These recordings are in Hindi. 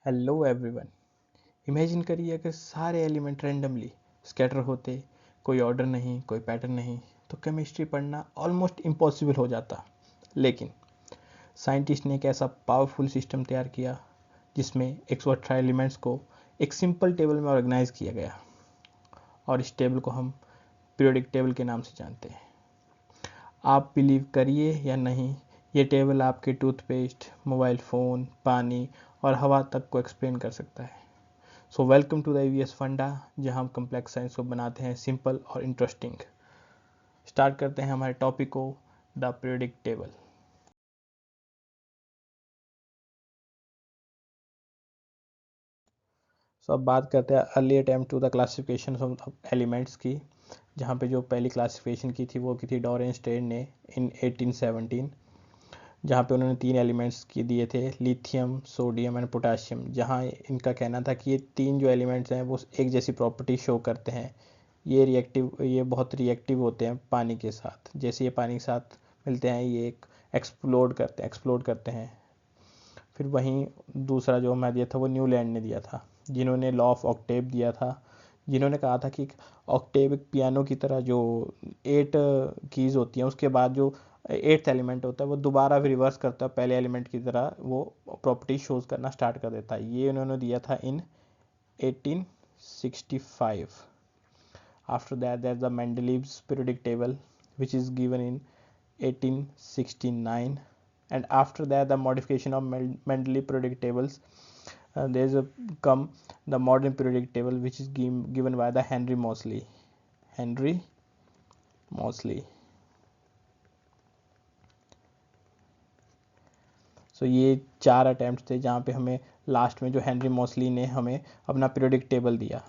Hello everyone. इमेजिन करिए अगर सारे एलिमेंट रैंडमली स्कैटर होते, कोई ऑर्डर नहीं, कोई पैटर्न नहीं, तो केमिस्ट्री पढ़ना ऑलमोस्ट इम्पॉसिबल हो जाता। लेकिन साइंटिस्ट ने एक ऐसा पावरफुल सिस्टम तैयार किया जिसमें 118 एलिमेंट्स को एक सिंपल टेबल में ऑर्गेनाइज किया गया, और इस टेबल को हम पीरियोडिक टेबल के नाम से जानते हैं। आप बिलीव करिए या नहीं, ये टेबल आपके टूथपेस्ट, मोबाइल फ़ोन, पानी और हवा तक को एक्सप्लेन कर सकता है। So welcome to the EVS funda, जहां हम कम्प्लेक्स साइंस को बनाते हैं सिंपल और इंटरेस्टिंग। स्टार्ट करते हैं हमारे टॉपिक को, द पीरियोडिक टेबल। सो अब बात करते हैं early attempt to the classification of elements की, जहाँ पे जो पहली क्लासिफिकेशन की थी वो की थी डॉरेनस्टेड ने इन 1817, जहाँ पे उन्होंने 3 एलिमेंट्स की दिए थे, लिथियम, सोडियम एंड पोटाशियम। जहाँ इनका कहना था कि ये 3 जो एलिमेंट्स हैं वो एक जैसी प्रॉपर्टी शो करते हैं। ये बहुत रिएक्टिव होते हैं पानी के साथ। जैसे ये पानी के साथ मिलते हैं, ये एक एक्सप्लोड करते हैं। फिर वहीं दूसरा जो मैं दिया था वो न्यूलैंड ने दिया था, जिन्होंने लॉ ऑफ ऑक्टेव दिया था, जिन्होंने कहा था कि ऑक्टेव एक पियानो की तरह जो 8 कीज़ होती हैं, उसके बाद जो 8th एलिमेंट होता है वो दोबारा रिवर्स करता है पहले एलिमेंट की तरह, वो प्रॉपर्टी शोज करना स्टार्ट कर देता है। ये उन्होंने दिया था इन 1865। After that there's the Mendeleev's periodic table which is given in 1869, and after that the modification of Mendeleev periodic tables, there's a come the modern periodic table which is given by the Henry Moseley. सो ये 4 अटैम्प्ट थे जहाँ पे हमें लास्ट में जो हेनरी मॉसली ने हमें अपना पीरियोडिक टेबल दिया।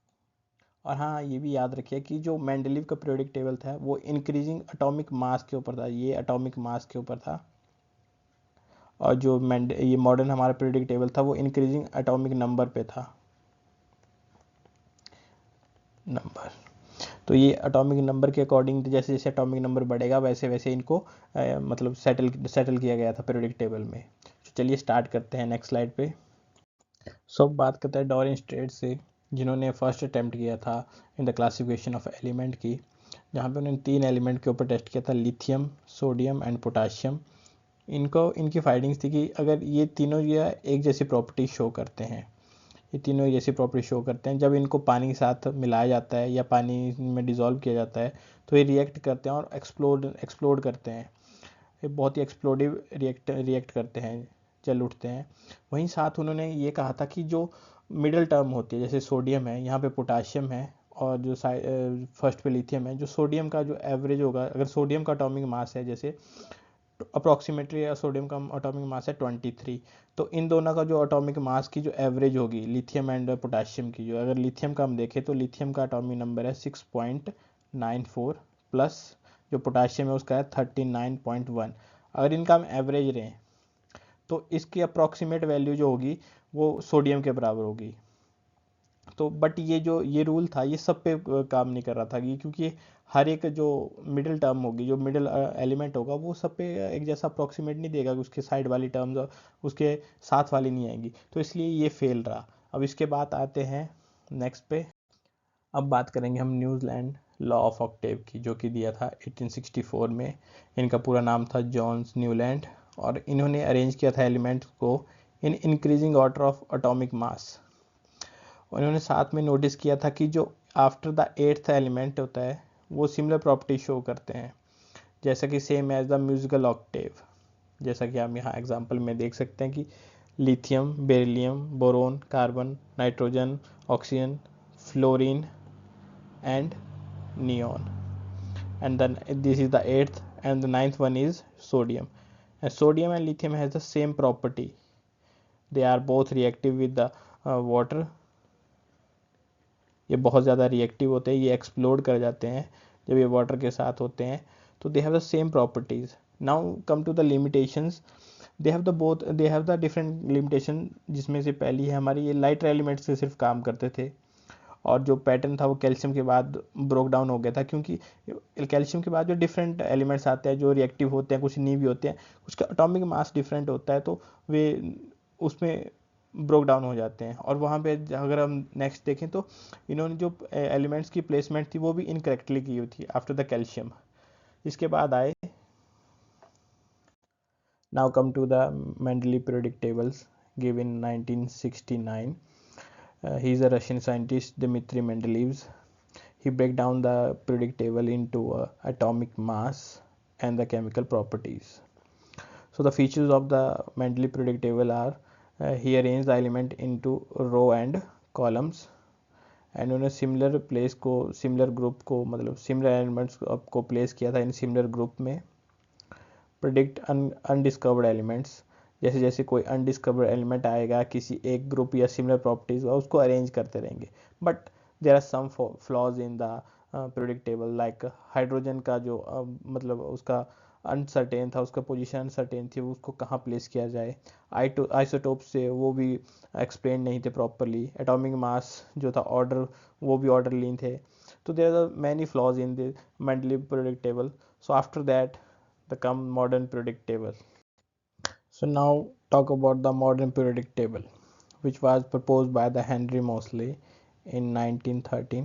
और हाँ, ये भी याद रखिए कि जो मेंडलीव का पीरियोडिक टेबल था वो इंक्रीजिंग एटॉमिक मास के ऊपर था, ये एटॉमिक मास के ऊपर था। और जो ये मॉडर्न हमारा पीरियोडिक टेबल था वो इंक्रीजिंग एटॉमिक नंबर पे था, नंबर। तो ये एटॉमिक नंबर के अकॉर्डिंग जैसे जैसे एटॉमिक नंबर बढ़ेगा वैसे वैसे इनको मतलब सेटल किया गया था पीरियोडिक टेबल में। तो चलिए स्टार्ट करते हैं नेक्स्ट स्लाइड पे। सब बात करते हैं डॉरेन स्ट्रेट से, जिन्होंने फर्स्ट अटैम्प्ट किया था in the classification of element की, जहाँ पे उन्होंने 3 एलिमेंट के ऊपर टेस्ट किया था, लिथियम, सोडियम एंड पोटाशियम। इनकी फाइंडिंग्स थी कि अगर ये तीनों जो एक जैसी प्रॉपर्टी शो करते हैं, ये तीनों एक जैसी प्रॉपर्टी शो करते हैं, जब इनको पानी के साथ मिलाया जाता है या पानी में डिज़ोल्व किया जाता है तो ये रिएक्ट करते हैं और एक्सप्लोड करते हैं। ये बहुत ही एक्सप्लोडिव रिएक्ट करते हैं, जल उठते हैं। वहीं साथ उन्होंने ये कहा था कि जो मिडल टर्म होती है, जैसे सोडियम है, यहाँ पे पोटाशियम है, और जो फर्स्ट पे लिथियम है, जो सोडियम का जो एवरेज होगा, अगर सोडियम का एटॉमिक मास है जैसे अप्रॉक्सीमेटली सोडियम का एटॉमिक मास है 23, तो इन दोनों का जो एटॉमिक मास की जो एवरेज होगी लिथियम एंड पोटाशियम की, जो अगर लिथियम का हम देखें तो लिथियम का एटॉमिक नंबर है 6.94, प्लस जो पोटाशियम है उसका है 39.1। अगर इनका हम एवरेज लें तो इसकी अप्रॉक्सीमेट वैल्यू जो होगी वो सोडियम के बराबर होगी। तो बट ये रूल था, ये सब पे काम नहीं कर रहा था, ये क्योंकि हर एक जो मिडिल टर्म होगी, जो मिडिल एलिमेंट होगा, वो सब पे एक जैसा अप्रॉक्सीमेट नहीं देगा, उसके साइड वाली टर्म्स उसके साथ वाली नहीं आएंगी, तो इसलिए ये फेल रहा। अब इसके बाद आते हैं नेक्स्ट पे। अब बात करेंगे हम न्यूजीलैंड लॉ ऑफ ऑक्टेव की, जो कि दिया था 1864 में। इनका पूरा नाम था जॉन्स न्यूलैंड, और इन्होंने अरेंज किया था एलिमेंट्स को in increasing order of atomic mass. उन्होंने साथ में नोटिस किया था कि जो आफ्टर द 8th एलिमेंट होता है वो सिमिलर प्रॉपर्टी शो करते हैं, जैसा कि same as the musical octave. जैसा कि हम यहाँ एग्जांपल में देख सकते हैं कि lithium, beryllium, boron, carbon, nitrogen, oxygen, fluorine and neon, and then this is the 8th, and the 9th one is sodium. And sodium and lithium has the same property, they are both reactive with the water। ये बहुत ज़्यादा रिएक्टिव होते हैं, ये एक्सप्लोड कर जाते हैं जब ये वाटर के साथ होते हैं, तो they have the same properties. Now come to the limitations, they have the different limitation, जिसमें से पहली है हमारी, ये लाइटर एलिमेंट से सिर्फ काम करते थे, और जो पैटर्न था वो कैल्शियम के बाद ब्रोक डाउन हो गया था, क्योंकि कैल्शियम के बाद जो डिफरेंट एलिमेंट्स आते हैं जो रिएक्टिव होते हैं, कुछ नहीं भी होते हैं, कुछ का एटॉमिक मास डिफरेंट होता है, तो वे उसमें ब्रोक डाउन हो जाते हैं। और वहाँ पे अगर हम नेक्स्ट देखें तो इन्होंने जो एलिमेंट्स की प्लेसमेंट थी वो भी इनकरेक्टली की हुई थी आफ्टर द कैल्शियम। इसके बाद आए, now come to the Mendeleev periodic tables give in 1969। He is a Russian scientist, Dmitry Mendeleev. He break down the periodic table into atomic mass and the chemical properties. So the features of the Mendeleev periodic table are, he arranged the element into row and columns, and उन्होंने सिमिलर प्लेस को, सिमिलर ग्रुप को, मतलब सिमिलर एलिमेंट्स को प्लेस किया था इन सिमिलर ग्रुप में। प्रिडिक्ट अनडिस्कवर्ड एलिमेंट्स, जैसे जैसे कोई अनडिस्कवर्ड एलिमेंट आएगा किसी एक ग्रुप या सिमिलर प्रॉपर्टीज का, उसको अरेंज करते रहेंगे। But there are some flaws in the periodic table, like hydrogen का जो मतलब उसका अनसर्टेन था, उसका पोजीशन अनसर्टेन थी, उसको कहाँ प्लेस किया जाए। आइसोटोप से वो भी एक्सप्लेन नहीं थे प्रॉपरली। एटॉमिक मास जो था ऑर्डर, वो भी ऑर्डरली थे। तो there are many flaws in the Mendeleev periodic table. So after that the come modern periodic table. So now talk about the modern periodic table, which was proposed by the Henry Moseley in 1913.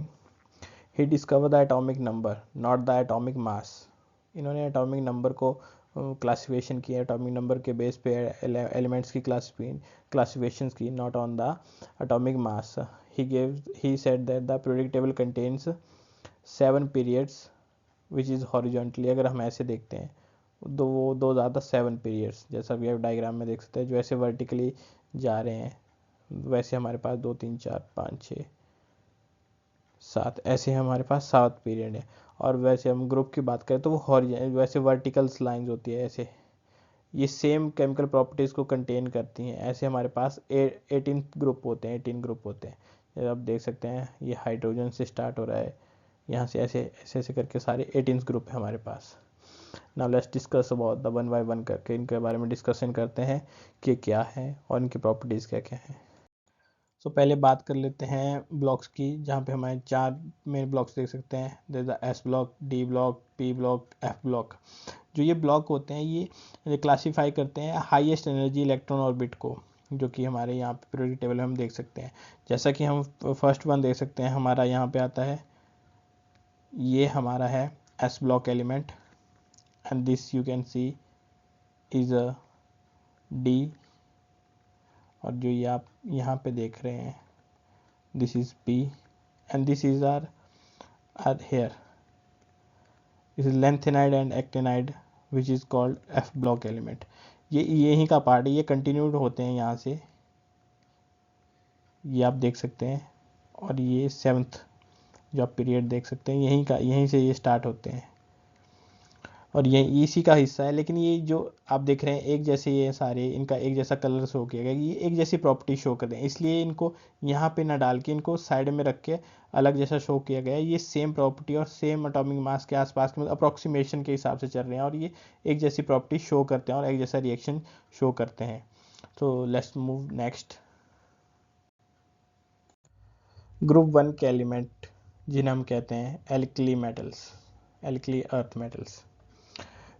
He discovered the atomic number, not the atomic mass. इन्होंने एटॉमिक नंबर को क्लासिफिकेशन किया, एटॉमिक नंबर के बेस पे एलिमेंट्स की क्लासिफिकेशन की, not on the atomic mass. he said that the periodic table contains 7 periods which is horizontally, अगर हम ऐसे देखते हैं दो ज़्यादा 7 पीरियड्स, जैसा भी आप डायग्राम में देख सकते हैं, जो ऐसे वर्टिकली जा रहे हैं, वैसे हमारे पास 2 3 4 5 6 7, ऐसे हमारे पास 7 पीरियड है। और वैसे हम ग्रुप की बात करें तो वो वैसे वर्टिकल्स लाइंस होती है ऐसे, ये सेम केमिकल प्रॉपर्टीज़ को कंटेन करती हैं। ऐसे हमारे पास 18 ग्रुप होते हैं, 18 ग्रुप होते हैं। आप देख सकते हैं ये हाइड्रोजन से स्टार्ट हो रहा है, यहाँ से ऐसे ऐसे ऐसे करके सारे 18 ग्रुप है हमारे पास। Now let's discuss about the one by one करके इनके बारे में डिस्कशन करते हैं कि क्या है और इनकी प्रॉपर्टीज़ क्या क्या हैं। सो पहले बात कर लेते हैं ब्लॉक्स की, जहाँ पे हमारे 4 मेन ब्लॉक्स देख सकते हैं। There the S block, D block, P block, F block. जो ये ब्लॉक होते हैं ये क्लासीफाई करते हैं हाईएस्ट एनर्जी इलेक्ट्रॉन ऑर्बिट को, जो कि हमारे यहाँ पे पीरियोडिक टेबल में हम देख सकते हैं। जैसा कि हम फर्स्ट वन देख सकते हैं, हमारा यहाँ पे आता है, ये हमारा है S block element, and this you can see is a D, और जो ये आप यहाँ पे देख रहे हैं this is P, and this is our here this is lanthanide and actinide which is called F block element। ये यहीं का पार्ट है, ये कंटिन्यूड होते हैं यहाँ से, ये आप देख सकते हैं। और ये 7th जो आप पीरियड देख सकते हैं, यहीं से ये स्टार्ट होते हैं और ये इसी का हिस्सा है। लेकिन ये जो आप देख रहे हैं एक जैसे, ये सारे इनका एक जैसा कलर शो किया गया, ये एक जैसी प्रॉपर्टी शो करते हैं, इसलिए इनको यहाँ पे ना डाल के इनको साइड में रख के अलग जैसा शो किया गया है। ये सेम प्रॉपर्टी और सेम एटॉमिक मास के आसपास के, मतलब अप्रॉक्सीमेशन के हिसाब से चल रहे हैं, और ये एक जैसी प्रॉपर्टी शो करते हैं और एक जैसा रिएक्शन शो करते हैं। तो लेट्स मूव नेक्स्ट। ग्रुप 1 के एलिमेंट जिन्हें हम कहते हैं alkali metals, alkali earth metals.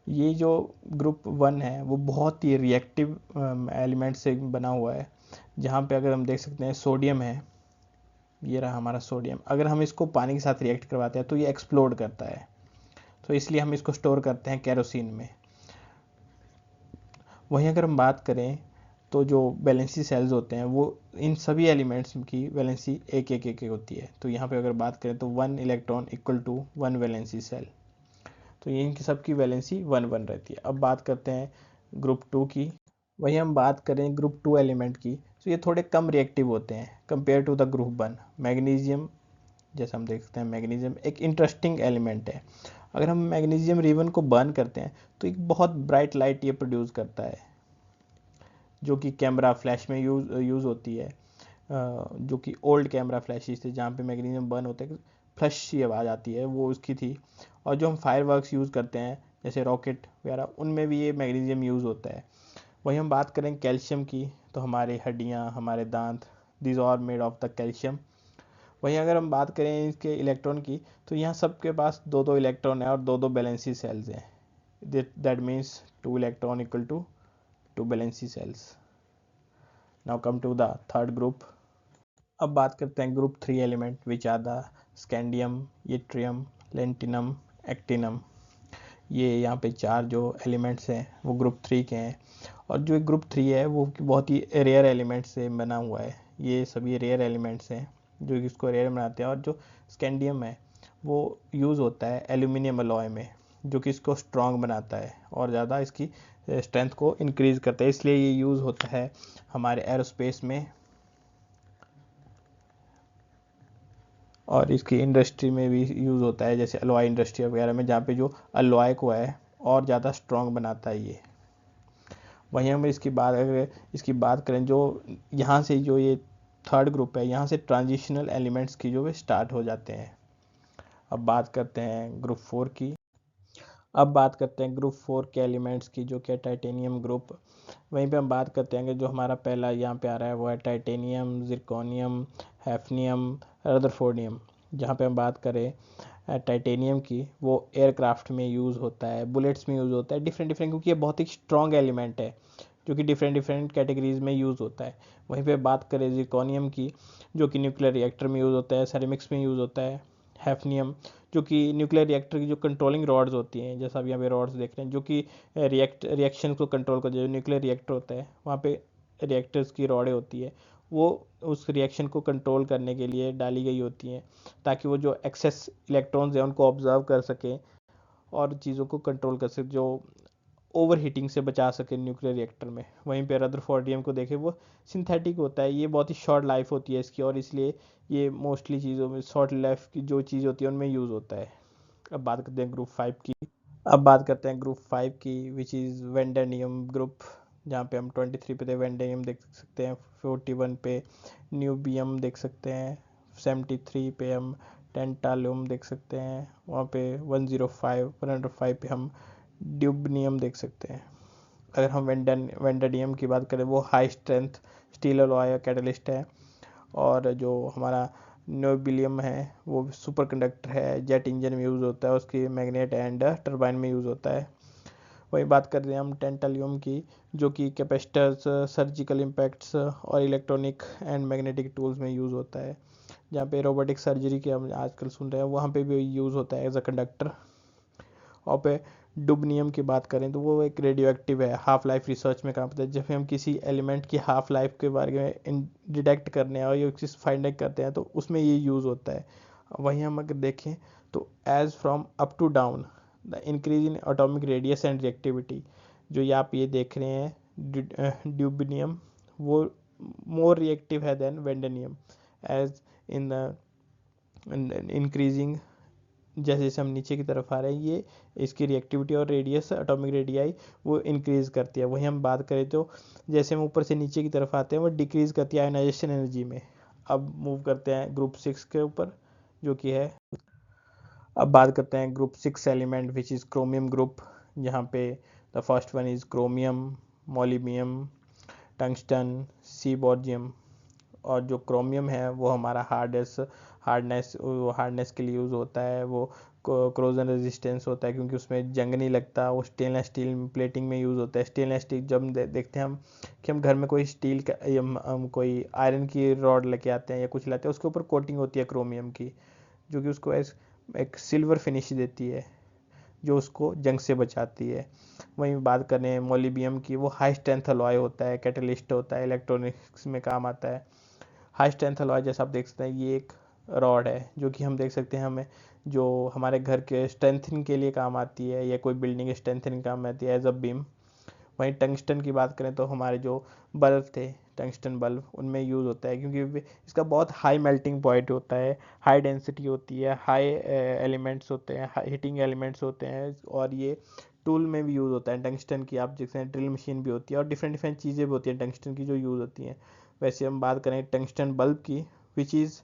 ये जो ग्रुप 1 है वो बहुत ही रिएक्टिव एलिमेंट से बना हुआ है, जहाँ पे अगर हम देख सकते हैं सोडियम है, ये रहा हमारा सोडियम। अगर हम इसको पानी के साथ रिएक्ट करवाते हैं तो ये एक्सप्लोड करता है, तो इसलिए हम इसको स्टोर करते हैं केरोसिन में। वहीं अगर हम बात करें तो जो वैलेंसी सेल्स होते हैं वो इन सभी एलिमेंट्स की वैलेंसी एक एक एक होती है। तो यहाँ पे अगर बात करें तो 1 electron equal to 1 valency shell, तो ये इनकी सबकी वैलेंसी 1 1 रहती है। अब बात करते हैं ग्रुप 2 की। वहीं हम बात करें ग्रुप 2 एलिमेंट की, तो ये थोड़े कम रिएक्टिव होते हैं compare to the group 1। Magnesium, जैसा हम देख सकते हैं मैग्नीशियम एक इंटरेस्टिंग एलिमेंट है। अगर हम मैग्नीशियम रिबन को बर्न करते हैं तो एक बहुत ब्राइट लाइट ये प्रोड्यूस करता है, जो कि कैमरा फ्लैश में यूज़ होती है, जो कि ओल्ड कैमरा फ्लैशेस थे जहाँ पे मैग्नीशियम बर्न होते हैं, फ्लश सी आवाज़ आती है, वो उसकी थी। और जो हम फायरवर्क्स यूज़ करते हैं जैसे रॉकेट वगैरह, उनमें भी ये मैग्नीशियम यूज़ होता है। वहीं हम बात करें कैल्शियम की, तो हमारी हड्डियाँ, हमारे दांत, this are made of the calcium. वहीं अगर हम बात करें इसके इलेक्ट्रॉन की, तो यहाँ सबके पास 2 2 इलेक्ट्रॉन है और 2 2 वैलेंसी सेल्स हैं। That means 2 electron equal to 2 valency shells. Now come to the third group. अब बात करते हैं group 3 element which are the scandium, yttrium, lanthanum, actinium. ये यहाँ पे 4 जो एलिमेंट्स हैं वो ग्रुप 3 के हैं। और जो ग्रुप 3 है वो बहुत ही रेयर एलिमेंट से बना हुआ है। ये सभी रेयर एलिमेंट्स हैं जो इसको रेयर बनाते हैं। और जो स्कैंडियम है वो यूज़ होता है एल्यूमिनियम अलॉय में, जो कि इसको स्ट्रॉन्ग बनाता है और ज़्यादा इसकी स्ट्रेंथ को इंक्रीज़ करता है। इसलिए ये यूज़ होता है हमारे एरोस्पेस में और इसकी इंडस्ट्री में भी यूज़ होता है, जैसे अलॉय इंडस्ट्री वगैरह में, जहाँ पे जो अलॉय को है और ज़्यादा स्ट्रॉन्ग बनाता है ये। वहीं हम इसकी बात करें जो यहाँ से जो ये थर्ड ग्रुप है, यहाँ से ट्रांजिशनल एलिमेंट्स की जो वे स्टार्ट हो जाते हैं। अब बात करते हैं ग्रुप 4 की। अब बात करते हैं ग्रुप 4 के एलिमेंट्स की, जो कि टाइटेनियम ग्रुप। वहीं पे हम बात करते हैं कि जो हमारा पहला यहाँ पे आ रहा है वो है टाइटेनियम, जिरकोनियम, हैफनियम, रदरफोर्डियम। जहाँ पे हम बात करें टाइटेनियम की, वो एयरक्राफ्ट में यूज़ होता है, बुलेट्स में यूज़ होता है, डिफरेंट डिफरेंट, क्योंकि ये बहुत ही स्ट्रॉन्ग एलिमेंट है जो कि डिफरेंट डिफरेंट कैटेगरीज में यूज़ होता है। वहीं पे बात करें जिरकोनियम की, जो कि न्यूक्लियर रिएक्टर में यूज़ होता है, सेरेमिक्स में यूज़ होता है। हैफनियम जो कि न्यूक्लियर रिएक्टर की जो कंट्रोलिंग रॉड्स होती हैं, जैसा आप यहाँ पे रॉड्स देख रहे हैं, जो कि रिएक्शन को कंट्रोल कर, जो न्यूक्लियर रिएक्टर होता है वहाँ पे रिएक्टर्स की रॉडें होती है, वो उस रिएक्शन को कंट्रोल करने के लिए डाली गई होती हैं, ताकि वो जो एक्सेस इलेक्ट्रॉन्स हैं उनको ऑब्जर्व कर सकें और चीज़ों को कंट्रोल कर सके, जो ओवर हीटिंग से बचा सके न्यूक्लियर रिएक्टर में। वहीं पे रदरफोर्डियम को देखें, वो सिंथेटिक होता है, ये बहुत ही शॉर्ट लाइफ होती है इसकी, और इसलिए ये मोस्टली चीज़ों में शॉर्ट लाइफ की जो चीज़ होती है उनमें यूज़ होता है। अब बात करते हैं ग्रुप 5 की। अब बात करते हैं ग्रुप 5 की, विच इज़ वेंडेनियम ग्रुप। जहाँ पे हम 23 पे वेंडेनियम देख सकते हैं, 41 पे न्यूबियम देख सकते हैं, 73 पे हम टेंटालुम देख सकते हैं, वहाँ पे 105 पे हम ड्यूबनियम देख सकते हैं। अगर हम वेंडेनियम की बात करें, वो high strength steel alloy catalyst है। और जो हमारा नोबिलियम है वो सुपर कंडक्टर है, जेट इंजन में यूज़ होता है, उसकी मैग्नेट एंड टरबाइन में यूज़ होता है। वही बात कर रहे हैं हम टेंटालियम की, जो कि कैपेसिटर्स, सर्जिकल इम्पैक्ट्स और इलेक्ट्रॉनिक एंड मैग्नेटिक टूल्स में यूज़ होता है। जहाँ पे रोबोटिक सर्जरी के हम आजकल सुन रहे हैं, वहाँ पे भी यूज़ होता है एज अ कंडक्टर। और पे डुबनियम की बात करें तो वो एक रेडियो एक्टिव है, हाफ लाइफ रिसर्च में काम करता है। जब हम किसी एलिमेंट की हाफ लाइफ के बारे में डिटेक्ट करने हैं और ये चीज़ फाइंड आउट करते हैं तो उसमें ये यूज़ होता है। वहीं हम अगर देखें तो as from up to down the increase in atomic radius and reactivity, जो ये आप ये देख रहे हैं ड्यूबनियम, वो मोर रिएक्टिव है then vanadium, as in the increasing, जैसे जैसे हम नीचे की तरफ आ रहे हैं, ये इसकी रिएक्टिविटी और रेडियस, एटॉमिक रेडियाई, वो इंक्रीज़ करती है। वहीं हम बात करें तो जैसे हम ऊपर से नीचे की तरफ आते हैं वो डिक्रीज़ करती है आयनाइजेशन एनर्जी में। अब मूव करते हैं ग्रुप 6 के ऊपर, जो कि है, अब बात करते हैं group 6 element which is chromium group. यहाँ पे the first one is chromium, molybdenum, tungsten, seaborgium. और जो क्रोमियम है वो हमारा हार्डनेस के लिए यूज़ होता है, वो क्रोजन रेजिस्टेंस होता है क्योंकि उसमें जंग नहीं लगता, वो स्टेनलेस स्टील प्लेटिंग में यूज़ होता है। स्टेनलेस स्टील जब हम देखते हैं हम कि हम घर में कोई स्टील का हम कोई आयरन की रॉड लेके आते हैं या कुछ लाते हैं, उसके ऊपर कोटिंग होती है क्रोमियम की, जो कि उसको एक सिल्वर फिनिश देती है, जो उसको जंग से बचाती है। वहीं बात करें मोलिबियम की, वो हाई स्ट्रेंथ अलॉय होता है, कैटलिस्ट होता है, इलेक्ट्रॉनिक्स में काम आता है। हाई स्ट्रेंथ अलॉय जैसा आप देख सकते हैं, ये एक रॉड है जो कि हम देख सकते हैं, हमें जो हमारे घर के स्ट्रेंथनिंग के लिए काम आती है या कोई बिल्डिंग स्ट्रेंथनिंग काम आती है एज अ बीम। वहीं टंगस्टन की बात करें तो हमारे जो बल्ब थे, टंगस्टन बल्ब, उनमें यूज़ होता है क्योंकि इसका बहुत हाई मेल्टिंग पॉइंट होता है, हाई डेंसिटी होती है, हाई एलिमेंट्स होते हैं, हीटिंग एलिमेंट्स होते हैं, और ये टूल में भी यूज़ होता है टंगस्टन की। आप जैसे ड्रिल मशीन भी होती है और डिफरेंट डिफरेंट चीज़ें भी होती हैं टंगस्टन की जो यूज़ होती हैं। वैसे हम बात करें टंगस्टन बल्ब की, which is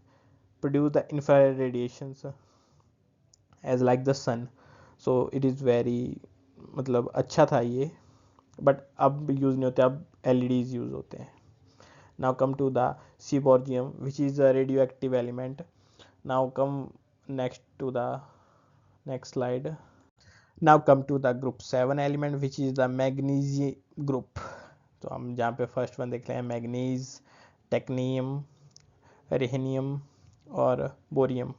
produce the infrared radiations as like the sun. So it is very, मतलब अच्छा था ये, बट अब यूज़ नहीं होते, अब एलईडीज यूज़ होते हैं। Now come to the seaborgium which is a radioactive element. Now come next to the next slide. Now come to the group 7 element which is the magnesium group. तो हम जहाँ पे फर्स्ट वन देख रहे हैं मैग्नीज, टेक्नियम, रेहनियम और बोरियम।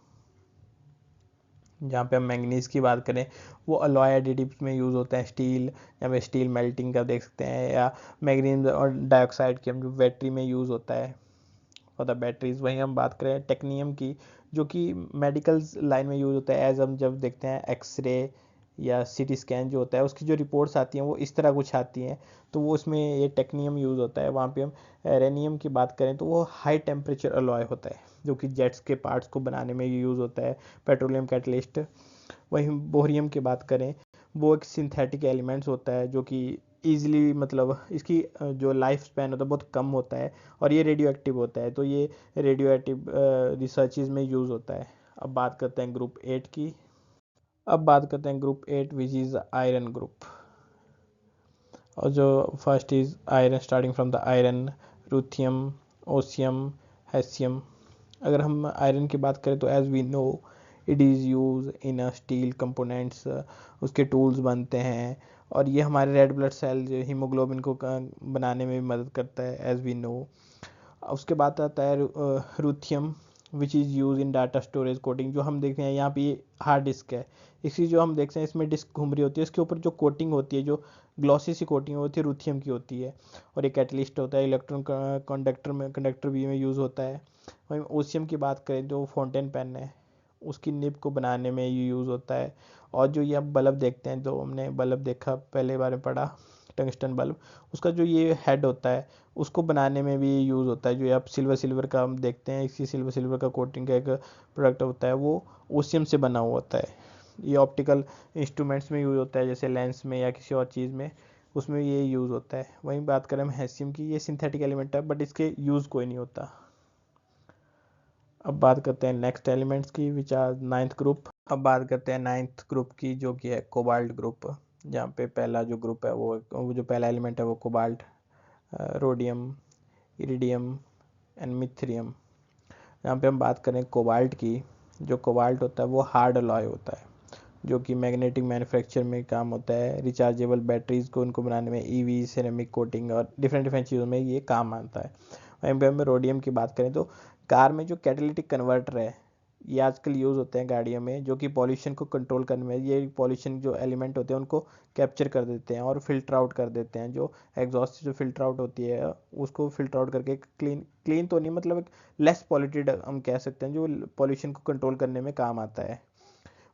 जहाँ पे हम मैंगनीज की बात करें वो अलॉय एडिटिव्स में यूज़ होता है, स्टील, यहाँ पे स्टील मेल्टिंग का देख सकते हैं, या मैग्नीज और डाइऑक्साइड की हम जो बैटरी में यूज़ होता है फॉर द बैटरीज। वहीं हम बात करें टेक्नियम की, जो कि मेडिकल लाइन में यूज़ होता है, एज हम जब देखते हैं एक्सरे या सीटी स्कैन जो होता है उसकी जो रिपोर्ट्स आती हैं वो इस तरह कुछ आती हैं, तो वो उसमें ये टेक्नियम यूज़ होता है। वहाँ पे हम रेनियम की बात करें तो वो हाई टेम्परेचर अलॉय होता है, जो कि जेट्स के पार्ट्स को बनाने में यूज़ होता है, पेट्रोलियम कैटलिस्ट। वहीं बोरियम की बात करें वो एक सिंथेटिक एलिमेंट्स होता है, जो कि ईजिली मतलब इसकी जो लाइफ स्पैन होता है बहुत कम होता है, और ये रेडियो एक्टिव होता है, तो ये रेडियो एक्टिव रिसर्चेज में यूज़ होता है। अब बात करते हैं ग्रुप 8 की। अब बात करते हैं group 8 which is iron group. और जो first is iron, starting from the iron, ruthenium, osmium, hassium. अगर हम आयरन की बात करें तो as we know it is use in steel components, उसके टूल्स बनते हैं, और ये हमारे रेड ब्लड सेल जो हीमोग्लोबिन को बनाने में भी मदद करता है एज वी नो। उसके बाद आता है ruthenium which is use in data storage coating. जो हम देखते हैं यहाँ पे हार्ड डिस्क है, इसी जो हम देखते हैं इसमें डिस्क घूम रही होती है, इसके ऊपर जो कोटिंग होती है, जो ग्लॉसी सी कोटिंग होती है, रूथियम की होती है। और एक कैटलिस्ट होता है, इलेक्ट्रॉन कंडक्टर भी में यूज़ होता है। वहीं ओसियम की बात करें जो फाउंटेन पेन है उसकी निब को बनाने में ये यूज़ होता है। और जो ये अब बल्ब देखते हैं, जो हमने बल्ब देखा पहले बार में पढ़ा, टंगस्टन बल्ब, उसका जो ये हेड होता है उसको बनाने में भी यूज़ होता है। जो ये आप सिल्वर का हम देखते हैं, इसी सिल्वर का कोटिंग का एक प्रोडक्ट होता है, वो ओसियम से बना हुआ होता है। ये ऑप्टिकल इंस्ट्रूमेंट्स में यूज़ होता है, जैसे लेंस में या किसी और चीज़ में, उसमें ये यूज़ होता है। वहीं बात करें हम हैशियम की, ये सिंथेटिक एलिमेंट है बट इसके यूज़ कोई नहीं होता। अब बात करते हैं नेक्स्ट एलिमेंट्स की विच आर नाइन्थ ग्रुप। अब बात करते हैं नाइन्थ ग्रुप की, जो कि है कोबाल्ट ग्रुप। जहाँ पे पहला जो ग्रुप है वो जो पहला एलिमेंट है वो कोबाल्ट, रोडियम, इरिडियम एंड मिथ्रियम। यहाँ पे हम बात करें कोबाल्ट की, जो कोबाल्ट होता है वो हार्ड अलॉय होता है, जो कि मैग्नेटिक मैन्युफैक्चर में काम होता है, रिचार्जेबल बैटरीज को उनको बनाने में, ईवी, सिरेमिक कोटिंग और डिफरेंट डिफरेंट चीज़ों में ये काम आता है। वहीं पे हम रोडियम की बात करें तो कार में जो कैटालिटिक कन्वर्टर है ये आजकल यूज़ होते हैं गाड़ियों में, जो कि पॉल्यूशन को कंट्रोल करने में, ये पॉल्यूशन जो एलिमेंट होते हैं उनको कैप्चर कर देते हैं और फिल्टर आउट कर देते हैं। जो एग्जॉस्ट से जो फिल्टर आउट होती है उसको फिल्टर आउट करके क्लीन क्लीन तो नहीं, मतलब एक लेस पॉल्यूटेड हम कह सकते हैं, जो पॉल्यूशन को कंट्रोल करने में काम आता है।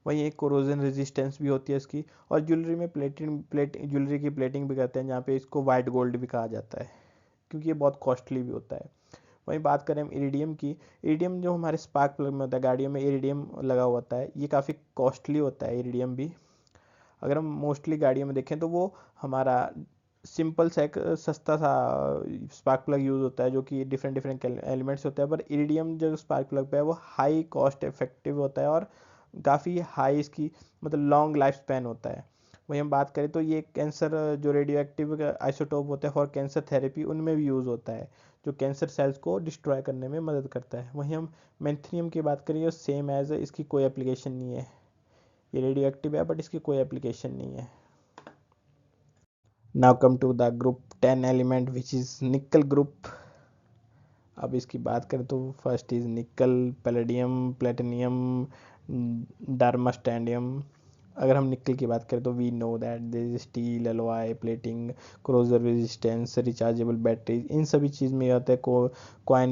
वहीं एक कोरोजन रेजिस्टेंस भी होती है इसकी। और ज्वेलरी में ज्वेलरी की प्लेटिंग भी करते हैं, जहाँ पे इसको वाइट गोल्ड भी कहा जाता है, क्योंकि ये बहुत कॉस्टली भी होता है। वहीं बात करें हम इरिडियम की, इरिडियम जो हमारे स्पार्क प्लग में होता है, गाड़ियों में इरिडियम लगा हुआ होता है, ये काफ़ी कॉस्टली होता है इरिडियम भी। अगर हम मोस्टली गाड़ियों में देखें तो वो हमारा सिंपल सा एक सस्ता सा स्पार्क प्लग यूज़ होता है, जो कि डिफरेंट डिफरेंट एलिमेंट्स होते हैं, पर इरिडियम जो स्पार्क प्लग पे है वो हाई कॉस्ट इफेक्टिव होता है और काफ़ी हाई इसकी मतलब लॉन्ग लाइफ स्पैन होता है। वहीं हम बात करें तो ये कैंसर जो रेडियो एक्टिव आइसोटोप होता है फॉर कैंसर थेरेपी, उनमें भी यूज़ होता है, जो कैंसर सेल्स को डिस्ट्रॉय करने में मदद करता है। वहीं हम मैंथ्रियम की बात करें, सेम एज, इसकी कोई एप्लीकेशन नहीं है, ये रेडियो एक्टिव है बट इसकी कोई एप्लीकेशन नहीं है। Now come to the group 10 element which is nickel group. अब इसकी बात करें तो first is nickel, palladium, platinum, darmstadtium. अगर हम निकल की बात करें तो we know that there is steel, alloy, plating, corrosion resistance, rechargeable batteries, इन सभी चीज़ में आता है। कॉइन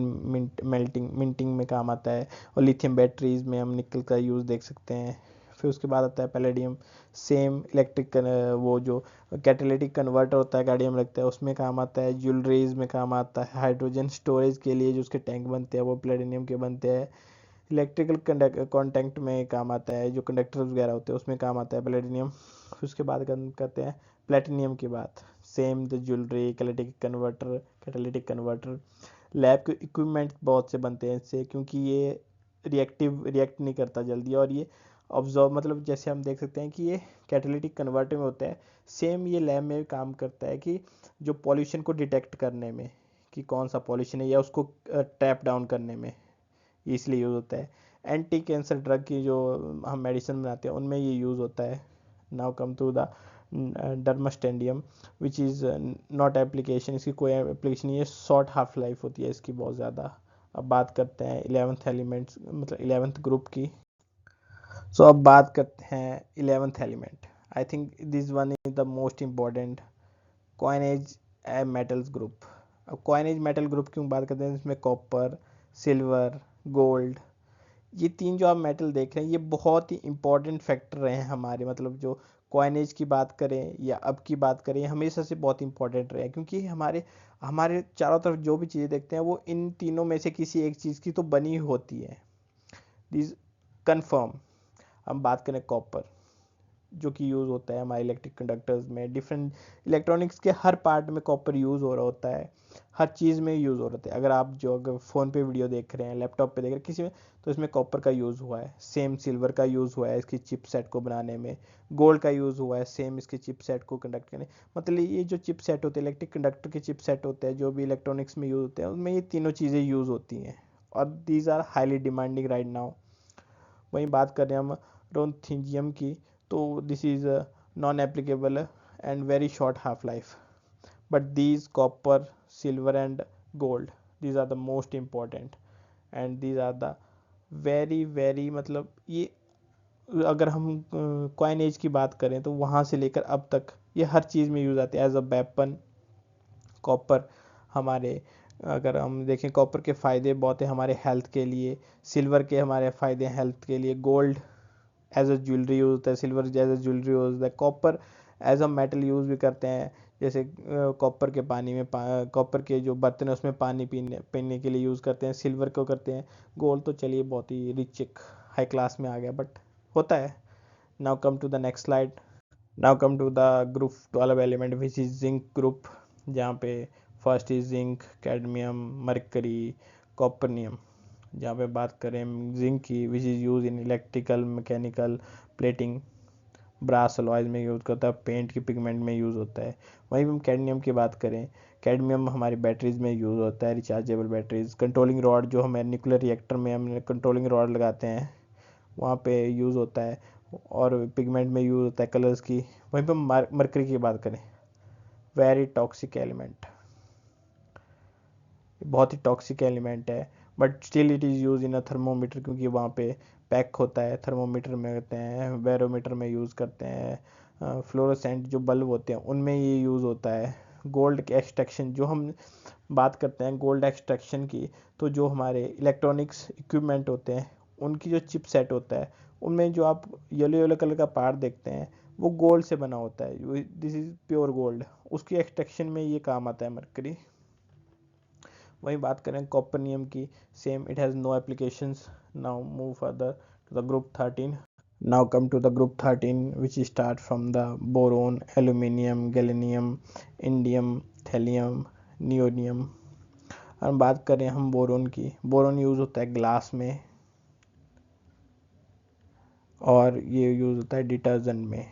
मिंटिंग में काम आता है। और लिथियम बैटरीज में हम निकल का यूज़ देख सकते हैं। फिर उसके बाद आता है पैलेडियम, सेम इलेक्ट्रिक वो जो कैटालिटिक कन्वर्टर होता है गाड़ियों में लगता है उसमें काम आता है। ज्वेलरीज में काम आता है। हाइड्रोजन स्टोरेज के लिए जो उसके टैंक बनते हैं वो प्लेटिनियम के बनते हैं। इलेक्ट्रिकल कॉन्टैक्ट में काम आता है, जो कंडक्टर्स वगैरह होते हैं उसमें काम आता है प्लेटिनियम। फिर उसके बाद करते हैं प्लेटिनियम की बात, same the jewellery, catalytic converter. Lab के इक्विपमेंट बहुत से बनते हैं इससे, क्योंकि ये रिएक्ट नहीं करता जल्दी, और ये ऑब्जॉर्व, मतलब जैसे हम देख सकते हैं कि ये कैटालिटिक कन्वर्टर में होता है, सेम ये लैब में काम करता है कि जो पॉल्यूशन को डिटेक्ट करने में कि कौन सा पॉल्यूशन है, या उसको टैप डाउन करने में, इसलिए यूज़ होता है। एंटी कैंसर ड्रग की जो हम मेडिसिन बनाते हैं उनमें ये यूज़ होता है। Now come to the darmstadtium which is not application, इसकी कोई एप्लीकेशन नहीं है, शॉर्ट हाफ लाइफ होती है इसकी बहुत ज़्यादा। अब बात करते हैं 11th एलिमेंट्स मतलब 11th ग्रुप की। सो अब बात करते हैं 11th element. I think this one is the most important, coinage metals group. अब कॉइनेज मेटल ग्रुप क्यों बात करते हैं, इसमें कॉपर, सिल्वर, गोल्ड, ये तीन जो आप मेटल देख रहे हैं ये बहुत ही इंपॉर्टेंट फैक्टर रहे हैं हमारे, मतलब जो कॉइनेज की बात करें या अब की बात करें, हमेशा से बहुत इंपॉर्टेंट रहे हैं, क्योंकि हमारे हमारे चारों तरफ जो भी चीज़ें देखते हैं वो इन तीनों में से किसी एक चीज़ की तो बनी होती है, दिस कन्फर्म। हम बात करें कॉपर, जो कि यूज़ होता है हमारे इलेक्ट्रिक कंडक्टर्स में, डिफरेंट इलेक्ट्रॉनिक्स के हर पार्ट में कॉपर यूज़ हो रहा होता है, हर चीज़ में यूज़ हो रहा है। अगर आप जो अगर फ़ोन पे वीडियो देख रहे हैं, लैपटॉप पे देख रहे हैं, किसी में, तो इसमें कॉपर का यूज़ हुआ है, सेम सिल्वर का यूज़ हुआ है इसकी चिप सेट को बनाने में, गोल्ड का यूज़ हुआ है सेम इसके चिप सेट को कंडक्ट करने। मतलब ये जो चिप सेट होते हैं, इलेक्ट्रिक कंडक्टर के चिप सेट होते हैं, जो भी इलेक्ट्रॉनिक्स में यूज़ होते हैं, उनमें ये तीनों चीज़ें यूज़ होती हैं, और these are highly demanding right now. वहीं बात करें हम रोन्थिजियम की, तो this is non applicable and very short half life, but these copper, silver and gold, these are the most important and these are the very very, मतलब ये अगर हम कॉइन एज की बात करें तो वहाँ से लेकर अब तक ये हर चीज़ में यूज़ आते हैं एज अ वेपन। कॉपर हमारे, अगर हम देखें कॉपर के फ़ायदे बहुत हैं हमारे हेल्थ के लिए, सिल्वर के हमारे फ़ायदे हैं हेल्थ के लिए, gold as a jewellery use होता है, silver as a jewellery use होता है, copper as a metal use भी करते हैं, जैसे कॉपर के पानी में कॉपर के जो बर्तन है उसमें पानी पीने के लिए यूज़ करते हैं, सिल्वर को करते हैं, गोल्ड तो चलिए बहुत ही रिच एक हाई क्लास में आ गया बट होता है। Now come to the next slide. Now come to the group 12 element which is zinc group, जहाँ पे first is zinc, cadmium, mercury, copernicium. जहाँ पे बात करें जिंक की, which is use in electrical, mechanical, plating, brass alloys में यूज़ करता है, पेंट की पिगमेंट में यूज़ होता है। वहीं हम कैडमियम की बात करें, कैडमियम हमारी बैटरीज में यूज़ होता है, रिचार्जेबल बैटरीज, कंट्रोलिंग रॉड, जो हमें न्यूक्लियर रिएक्टर में हम कंट्रोलिंग रॉड लगाते हैं वहाँ पे यूज़ होता है, और पिगमेंट में यूज़ होता है कलर्स की। वहीं पर मरकरी की बात करें, वेरी टॉक्सिक एलिमेंट, बहुत ही टॉक्सिक एलिमेंट है, but still it is use in a thermometer, क्योंकि वहाँ पे पैक होता है, थर्मोमीटर में होते हैं, बैरोमीटर में यूज़ करते हैं, फ्लोरोसेंट जो बल्ब होते हैं उनमें ये यूज़ होता है। गोल्ड के एक्सट्रैक्शन, जो हम बात करते हैं गोल्ड एक्सट्रैक्शन की, तो जो हमारे इलेक्ट्रॉनिक्स इक्विपमेंट होते हैं उनकी जो चिप सेट होता है उनमें जो आप येलो येलो कलर का पार्ट देखते हैं वो गोल्ड से बना होता है, दिस इज़ प्योर गोल्ड, उसकी एक्सट्रैक्शन में ये काम आता है मरकरी। वहीं बात करें कॉपरनियम की, same it has no applications. Now move further to the group 13। Now come to the group 13 which start from the boron, aluminium, gallium, indium, thallium, nihonium. हम बात करें हम बोरोन की, बोरोन यूज़ होता है ग्लास में, और ये यूज़ होता है डिटर्जेंट में।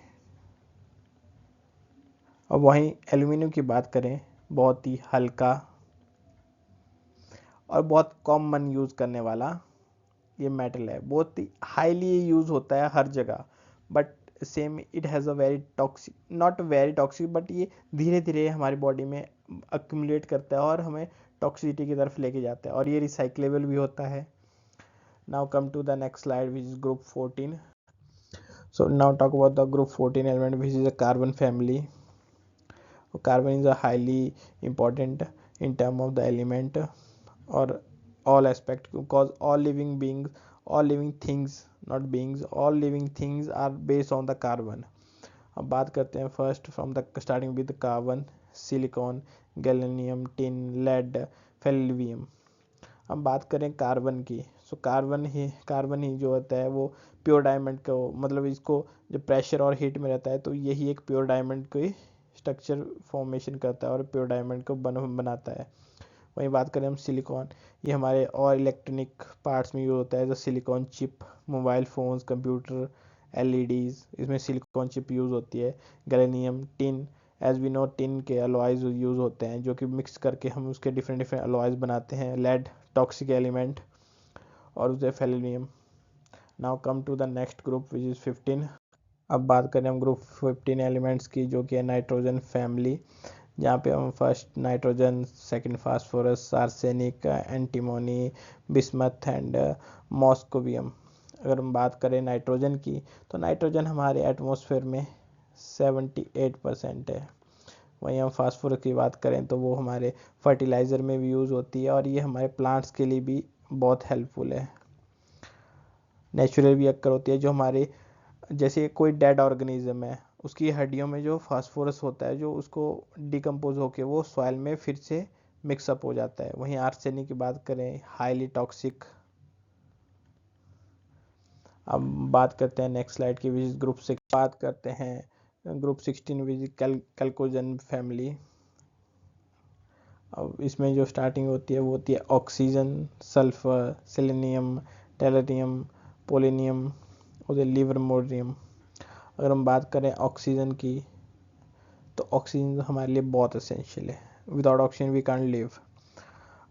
और वहीं एल्यूमिनियम की बात करें, बहुत ही हल्का और बहुत कॉमन यूज़ करने वाला ये मेटल है, बहुत ही हाईली यूज़ होता है हर जगह, but same it has a very toxic, not very toxic, but ये धीरे धीरे हमारी बॉडी में अक्यूमुलेट करता है और हमें टॉक्सिसिटी की तरफ लेके जाता है, और ये रिसाइक्लेबल भी होता है। Now come to the next slide which is group 14। So now talk about the group 14 element, which is a carbon family. Carbon is a highly important in term of the element or all aspect, because all living beings, all living things, not beings, all living things are based on the carbon. अब बात करते हैं first from the starting with carbon, silicon, germanium, tin, lead, flerovium. हम बात करें कार्बन की, सो कार्बन ही जो होता है वो प्योर डायमंड को, मतलब इसको जब प्रेशर और हीट में रहता है तो यही एक प्योर डायमंड को स्ट्रक्चर फॉर्मेशन करता है और प्योर डायमंड को बनाता है। वहीं बात करें हम सिलिकॉन, ये हमारे और इलेक्ट्रॉनिक पार्ट्स में यूज होता है, जैसे silicon chip, mobile phones, computer, LEDs, इसमें सिलिकॉन चिप यूज़ होती है। Germanium, tin, as we know tin के अलॉयज़ यूज़ होते हैं, जो कि मिक्स करके हम उसके डिफरेंट डिफरेंट अलॉयज़ बनाते हैं। लेड टॉक्सिक एलिमेंट, और उसे flerovium. Now come to the next group which is 15। अब बात करें हम ग्रुप 15 एलिमेंट्स की, जो कि है नाइट्रोजन फैमिली, जहाँ पे हम first nitrogen, second phosphorus, arsenic, antimony, bismuth and moscovium. अगर हम बात करें नाइट्रोजन की, तो नाइट्रोजन हमारे एटमॉस्फेयर में 78% है। वहीं हम फास्फोरस की बात करें तो वो हमारे फर्टिलाइज़र में भी यूज़ होती है और ये हमारे प्लांट्स के लिए भी बहुत हेल्पफुल है। नेचुरल भी अक्कर होती है, जो हमारे जैसे कोई डेड ऑर्गेनिज्म है, उसकी हड्डियों में जो फास्फोरस होता है, जो उसको डिकम्पोज होके वो सॉइल में फिर से मिक्सअप हो जाता है। वहीं आर्सेनिक की बात करें, हाईली टॉक्सिक। अब बात करते हैं नेक्स्ट स्लाइड की, विच ग्रुप 6। बात करते हैं ग्रुप 16 विच कैल्कोजन फैमिली। अब इसमें जो स्टार्टिंग होती है वो होती है oxygen, sulphur, selenium, tellurium, polonium और लिवरमोरियम। अगर हम बात करें ऑक्सीजन की, तो ऑक्सीजन हमारे लिए बहुत एसेंशियल है। Without oxygen we can't live.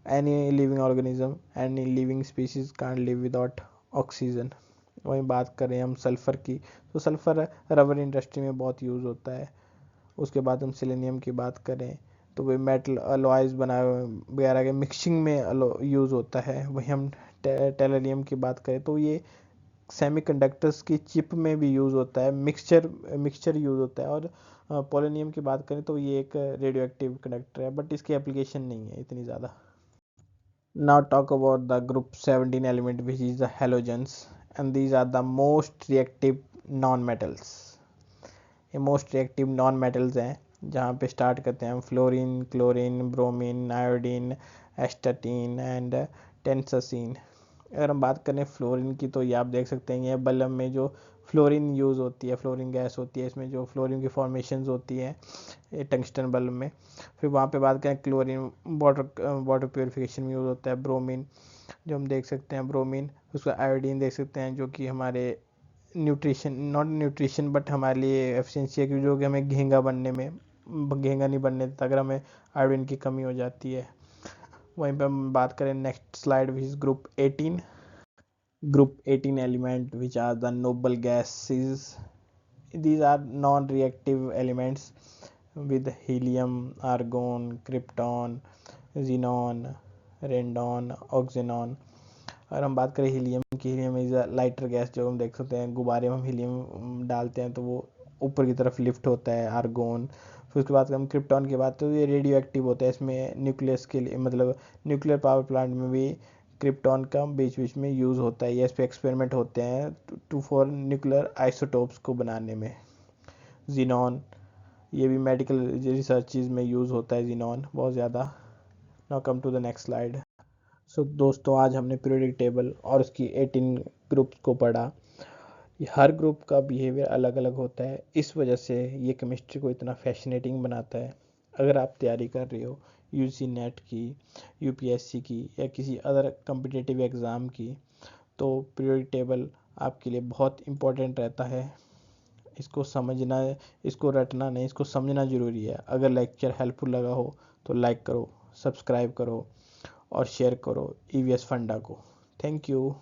Any living organism, any living species can't live without oxygen. वहीं बात करें हम सल्फ़र की, तो सल्फ़र रबर इंडस्ट्री में बहुत यूज़ होता है। उसके बाद हम सेलेनियम की बात करें तो वही मेटल अलॉयज़ बनाए वगैरह के मिक्सिंग में यूज़ होता है। वहीं हम टेलरियम की बात करें तो ये सेमीकंडक्टर्स की चिप में भी यूज़ होता है, मिक्सचर यूज़ होता है। और पोलोनियम की बात करें तो ये एक रेडियो एक्टिव कंडक्टर है, बट इसकी एप्लीकेशन नहीं है इतनी ज़्यादा। Now talk about the group 17 element, which is the halogens, and these are the most reactive non-metals। ये मोस्ट रिएक्टिव नॉन मेटल्स हैं, जहाँ पे स्टार्ट करते हैं हम fluorine, chlorine, bromine, iodine, astatine and tennessine. अगर हम बात करें फ्लोरीन की, तो ये आप देख सकते हैं ये बल्ब में जो फ्लोरीन यूज़ होती है, फ्लोरीन गैस होती है, इसमें जो फ्लोरीन की फॉर्मेशंस होती हैं ये टंगस्टन बल्ब में। फिर वहाँ पे बात करें क्लोरीन, वाटर प्योरीफिकेशन में यूज़ होता है। ब्रोमीन जो हम देख सकते हैं, ब्रोमीन, उसका आयोडीन देख सकते हैं, जो कि हमारे न्यूट्रिशन, नॉट न्यूट्रिशन बट हमारे लिए एफिशिएंसी है, क्योंकि जो कि हमें घेंगा बनने में, घेंगा नहीं बनने देता अगर हमें आयोडीन की कमी हो जाती है। वहीं पर हम बात करें next slide which group 18। Group 18 element, which are the noble gases. These are non-reactive elements with helium, argon, krypton, xenon, radon, oxynon। अगर हम बात करें हीलियम की, helium is a lighter gas, जो हम देख सकते हैं गुब्बारे में हम हीलियम डालते हैं तो वो ऊपर की तरफ लिफ्ट होता है। आर्गोन। फिर उसके बाद हम क्रिप्टॉन की बात, तो ये रेडियो एक्टिव होता है। इसमें न्यूक्लियस के लिए, मतलब न्यूक्लियर पावर प्लांट में भी क्रिप्टॉन का बीच बीच में यूज़ होता है। ये इस पर एक्सपेरिमेंट होते हैं टू फॉर न्यूक्लियर आइसोटोप्स को बनाने में। जीनॉन, ये भी मेडिकल रिसर्चेज में यूज़ होता है जीनॉन बहुत ज़्यादा। Now come to the next slide. So दोस्तों, आज हमने पीरियोडिक टेबल और उसकी 18 ग्रुप्स को पढ़ा। हर ग्रुप का बिहेवियर अलग अलग होता है, इस वजह से ये केमिस्ट्री को इतना फैसिनेटिंग बनाता है। अगर आप तैयारी कर रहे हो यूजी नेट की, यूपीएससी की या किसी अदर कम्पिटिटिव एग्ज़ाम की, तो पीरियोडिक टेबल आपके लिए बहुत इम्पोर्टेंट रहता है। इसको समझना, इसको रटना नहीं, इसको समझना ज़रूरी है। अगर लेक्चर हेल्पफुल लगा हो तो लाइक करो, सब्सक्राइब करो और शेयर करो ईवीएस फंडा को। Thank you.